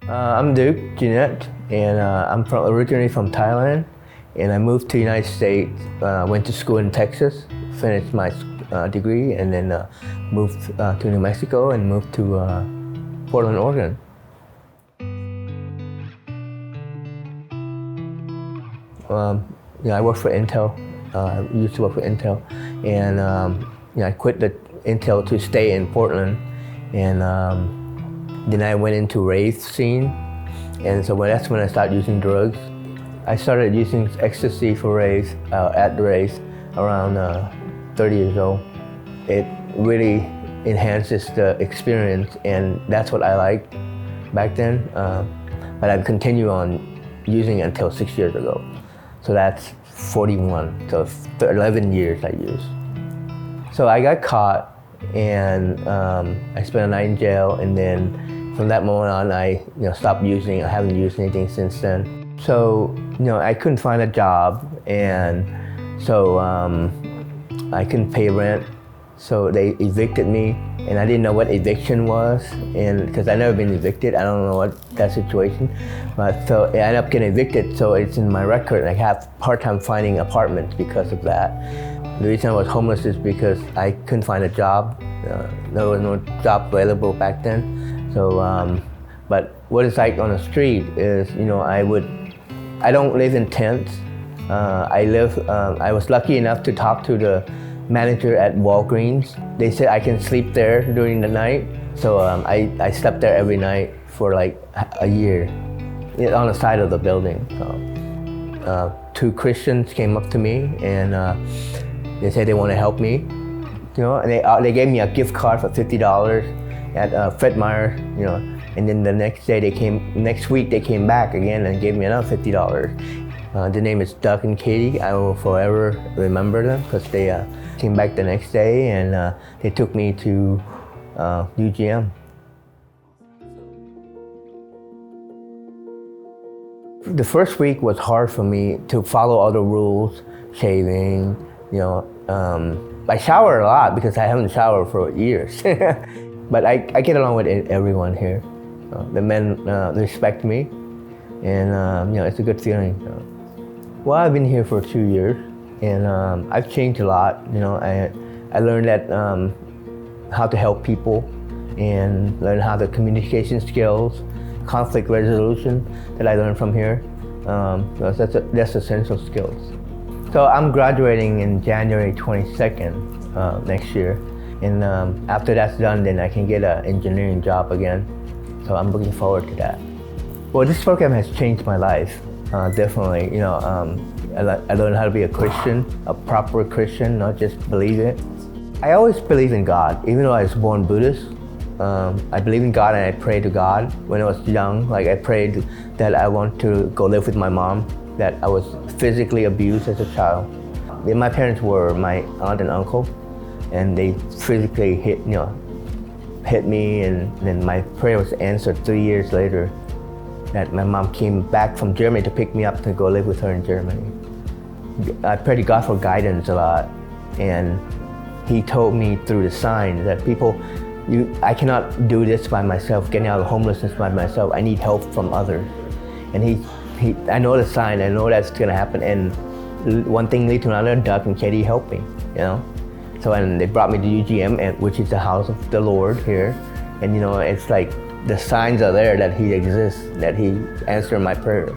I'm Duke Jeanette, and I'm originally from Thailand, and I moved to the United States. Went to school in Texas, finished my degree, and then moved to New Mexico and moved to Portland, Oregon. I worked for Intel. I used to work for Intel, and I quit the Intel to stay in Portland, and then I went into rave scene, and so that's when I started using drugs. I started using Ecstasy for raves, at the raves, around 30 years old. It really enhances the experience, and that's what I liked back then. But I've continued on using it until 6 years ago. So that's 41, so 11 years I used. So I got caught, and I spent a night in jail, and then from that moment on, I stopped using. I haven't used anything since then. So I couldn't find a job, and so I couldn't pay rent. So they evicted me, and I didn't know what eviction was, and because I've never been evicted, I don't know what that situation. But so I ended up getting evicted. So it's in my record, and I have a hard time finding apartments because of that. The reason I was homeless is because I couldn't find a job. There was no job available back then. So, but what it's like on the street is, I don't live in tents. I was lucky enough to talk to the manager at Walgreens. They said I can sleep there during the night. So I slept there every night for like a year on the side of the building. So, two Christians came up to me, and they said they want to help me. And they gave me a gift card for $50 at Fred Meyer, and then the next week they came back again and gave me another $50. The name is Doug and Katie. I will forever remember them because they came back the next day, and they took me to UGM. The first week was hard for me to follow all the rules, shaving, I shower a lot because I haven't showered for years. But I get along with everyone here. The men respect me, and it's a good feeling. Well, I've been here for 2 years, and I've changed a lot. I learned that how to help people, and learn how the communication skills, conflict resolution that I learned from here. That's essential skills. So I'm graduating in January 22nd next year. And after that's done, then I can get an engineering job again. So I'm looking forward to that. Well, this program has changed my life, definitely. I learned how to be a Christian, a proper Christian, not just believe it. I always believe in God, even though I was born Buddhist. I believe in God, and I pray to God. When I was young, I prayed that I want to go live with my mom, that I was physically abused as a child. My parents were my aunt and uncle, and they physically hit me, and then my prayer was answered 3 years later, that my mom came back from Germany to pick me up to go live with her in Germany. I prayed to God for guidance a lot, and He told me through the signs that I cannot do this by myself, getting out of homelessness by myself. I need help from others. And I know the sign, I know that's gonna happen, and one thing leads to another. Doug and Katie helped me, So, and they brought me to UGM, which is the house of the Lord here. And it's like the signs are there that He exists, that He answered my prayer.